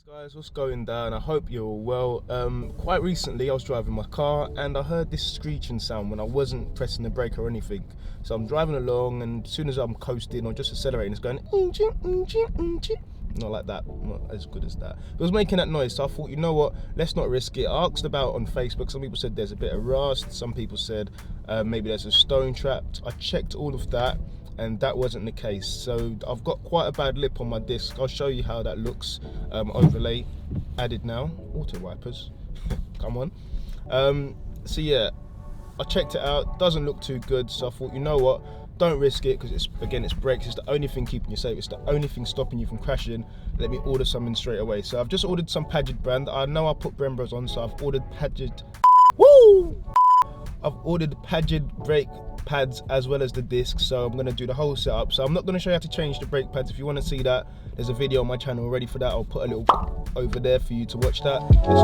Guys, what's going down? I hope you're all well. Quite recently I was driving my car and I heard this screeching sound when I wasn't pressing the brake or anything. So I'm driving along, and as soon as I'm coasting or just accelerating, it's going not like that, not as good as that. But it was making that noise, so I thought, you know what, let's not risk it. I asked about on Facebook. Some people said there's a bit of rust, some people said maybe there's a stone trapped. I checked all of that and that wasn't the case. So I've got quite a bad lip on my disc. I'll show you how that looks. Overlay added now, auto wipers, come on. So yeah, I checked it out, doesn't look too good, so I thought, you know what, don't risk it, because it's brakes. It's the only thing keeping you safe, it's the only thing stopping you from crashing. Let me order something straight away. So I've just ordered some Padgett brand. I know I put Brembos on, so I've ordered Padgett. Woo! I've ordered Padgett brake pads as well as the disc, so I'm going to do the whole setup. So I'm not going to show you how to change the brake pads. If you want to see that, there's a video on my channel already for that. I'll put a little over there for you to watch that. Let's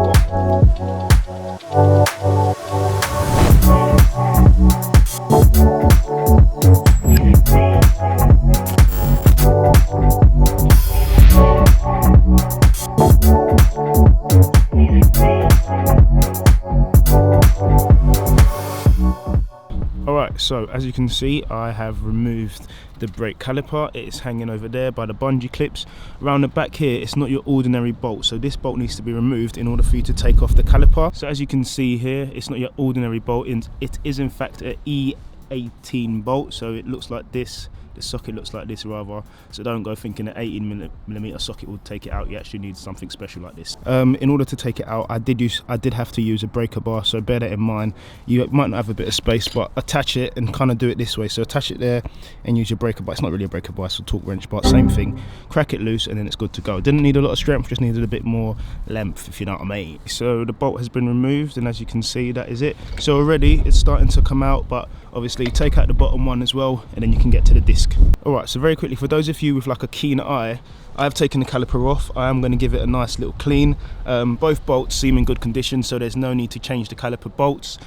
Alright, so as you can see, I have removed the brake caliper. It's hanging over there by the bungee clips. Around the back here, it's not your ordinary bolt, so this bolt needs to be removed in order for you to take off the caliper. So as you can see here, it's not your ordinary bolt, it is in fact an E18 bolt, so it looks like this. The socket looks like this rather, so don't go thinking an 18mm socket will take it out. You actually need something special like this. In order to take it out, I did have to use a breaker bar, so bear that in mind. You might not have a bit of space, but attach it and kind of do it this way. So attach it there and use your breaker bar. It's not really a breaker bar, it's a torque wrench, but same thing. Crack it loose and then it's good to go. It didn't need a lot of strength, just needed a bit more length, if you know what I mean. So the bolt has been removed, and as you can see, that is it. So already it's starting to come out, but obviously take out the bottom one as well, and then you can get to the disc. Alright, so very quickly, for those of you with like a keen eye, I have taken the caliper off. I am going to give it a nice little clean. Both bolts seem in good condition, so there's no need to change the caliper bolts.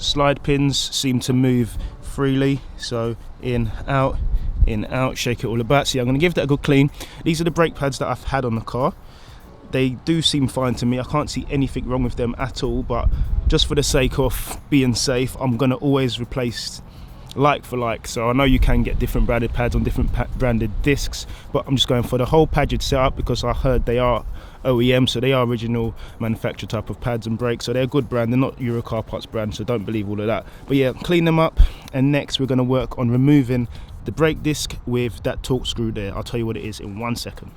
Slide pins seem to move freely, so in, out, shake it all about. So yeah, I'm going to give that a good clean. These are the brake pads that I've had on the car. They do seem fine to me. I can't see anything wrong with them at all, but just for the sake of being safe, I'm going to always replace like for like. So I know you can get different branded pads on different branded discs, but I'm just going for the whole Padgett setup because I heard they are OEM, so they are original manufacturer type of pads and brakes, so they're a good brand. They're not Euro car parts brand, so don't believe all of that. But yeah, clean them up, and next we're going to work on removing the brake disc with that torque screw there. I'll tell you what it is in 1 second.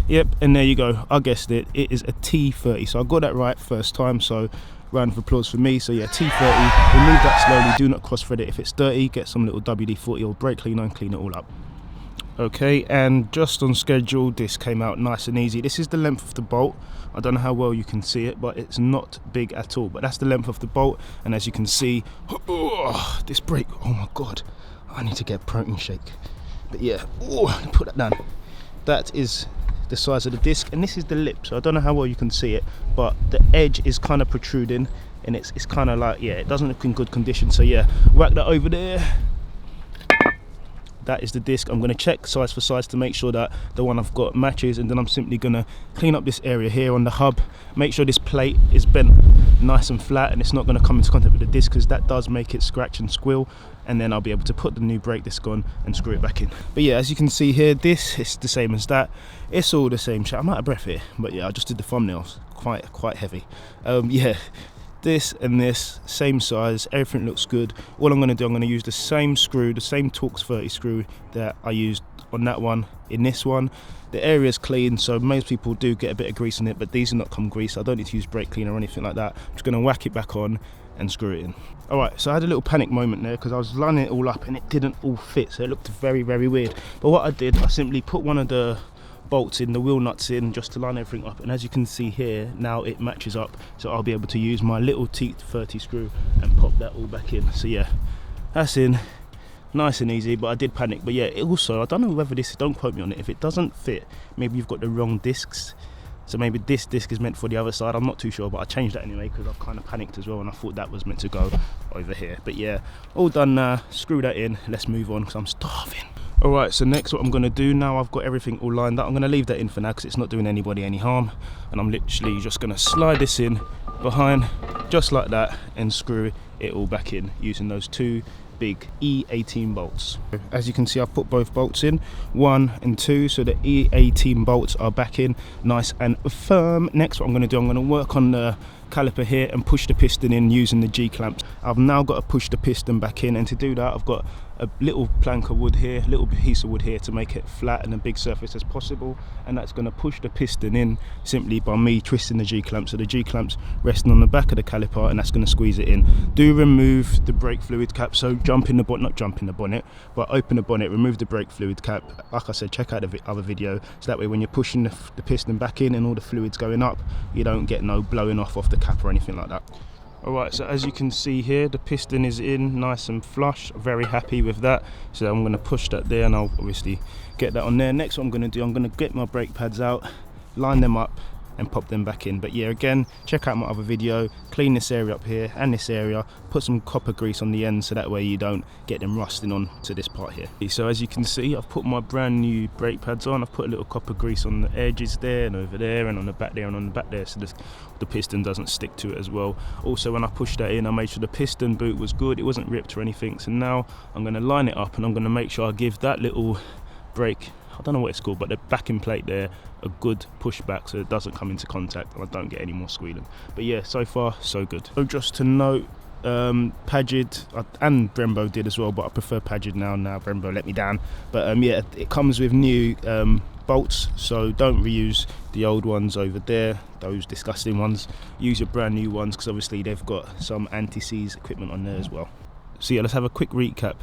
Yep, and there you go, I guessed it, it is a T30, so I got that right first time, so round of applause for me. So yeah, T30, remove that slowly, do not cross thread it if it's dirty, get some little WD-40 or brake cleaner and clean it all up. Okay, and just on schedule, this came out nice and easy. This is the length of the bolt. I don't know how well you can see it, but it's not big at all, but that's the length of the bolt. And as you can see, this brake, oh my god, I need to get a protein shake. But yeah, put that down. That is the size of the disc, and this is the lip, so I don't know how well you can see it, but the edge is kind of protruding, and it's kind of like, yeah, it doesn't look in good condition. So yeah, whack that over there. That is the disc. I'm going to check size for size to make sure that the one I've got matches, and then I'm simply going to clean up this area here on the hub, make sure this plate is bent nice and flat and it's not going to come into contact with the disc, because that does make it scratch and squill, and then I'll be able to put the new brake disc on and screw it back in. But yeah, as you can see here, this is the same as that. It's all the same shit. I'm out of breath here, but yeah, I just did the thumbnails, quite heavy. Yeah, this and this, same size, everything looks good. All I'm going to do, I'm going to use the same screw, the same Torx 30 screw that I used on that one in this one. The area is clean, so most people do get a bit of grease in it, but these do not come grease. I don't need to use brake cleaner or anything like that. I'm just going to whack it back on and screw it in. Alright, so I had a little panic moment there because I was lining it all up and it didn't all fit, so it looked very weird. But what I did, I simply put one of the bolts in, the wheel nuts in, just to line everything up, and as you can see here, now it matches up, so I'll be able to use my little T30 screw and pop that all back in. So yeah, that's in, nice and easy. But I did panic. But yeah, also, I don't know whether this, don't quote me on it, if it doesn't fit, maybe you've got the wrong discs, so maybe this disc is meant for the other side. I'm not too sure, but I changed that anyway because I've kind of panicked as well, and I thought that was meant to go over here. But yeah, all done now. Screw that in, let's move on because I'm starving. Alright, so next what I'm going to do now, I've got everything all lined up. I'm going to leave that in for now because it's not doing anybody any harm. And I'm literally just going to slide this in behind, just like that, and screw it all back in using those two big E18 bolts. As you can see, I've put both bolts in, 1 and 2, so the E18 bolts are back in nice and firm. Next what I'm going to do, I'm going to work on the caliper here and push the piston in using the G clamps. I've now got to push the piston back in, and to do that I've got a little plank of wood here, a little piece of wood here to make it flat and a big surface as possible, and that's going to push the piston in simply by me twisting the G clamp. So the G clamps resting on the back of the caliper, and that's going to squeeze it in. Do remove the brake fluid cap, so jump in the bonnet, not jump in the bonnet, but open the bonnet, remove the brake fluid cap. Like I said, check out the other video, so that way when you're pushing the piston back in and all the fluids going up, you don't get no blowing off the cap or anything like that. Alright, so as you can see here, the piston is in nice and flush. Very happy with that. So I'm going to push that there, and I'll obviously get that on there. Next what I'm going to do, I'm going to get my brake pads out, line them up and pop them back in. But yeah, again, check out my other video, clean this area up here and this area, put some copper grease on the end so that way you don't get them rusting on to this part here. So as you can see, I've put my brand new brake pads on. I've put a little copper grease on the edges there and over there and on the back there and on the back there, so the piston doesn't stick to it as well. Also, when I pushed that in, I made sure the piston boot was good, it wasn't ripped or anything. So now I'm going to line it up, and I'm going to make sure I give that little brake, I don't know what it's called, but the backing plate there, a good push back so it doesn't come into contact and I don't get any more squealing. But yeah, so far so good. So just to note, Pagid and Brembo did as well, but I prefer Pagid now Brembo let me down. But yeah, it comes with new bolts, so don't reuse the old ones over there, those disgusting ones. Use your brand new ones, because obviously they've got some anti-seize equipment on there as well. So yeah, let's have a quick recap.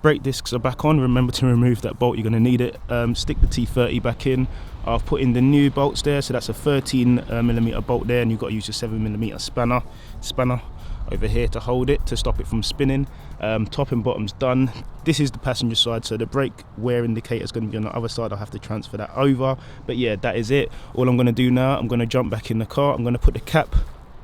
Brake discs are back on. Remember to remove that bolt, you're going to need it. Stick the T30 back in. I've put in the new bolts there, so that's a 13mm bolt there, and you've got to use a 7mm spanner over here to hold it, to stop it from spinning. Top and bottom's done. This is the passenger side, so the brake wear indicator is going to be on the other side. I'll have to transfer that over, but yeah, that is it. All I'm going to do now, I'm going to jump back in the car, I'm going to put the cap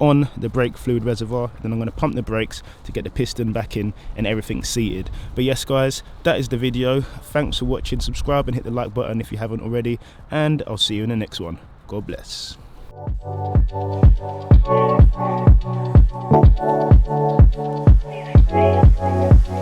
on the brake fluid reservoir, then I'm going to pump the brakes to get the piston back in and everything seated. But yes guys, that is the video. Thanks for watching. Subscribe and hit the like button if you haven't already, and I'll see you in the next one. God bless. Music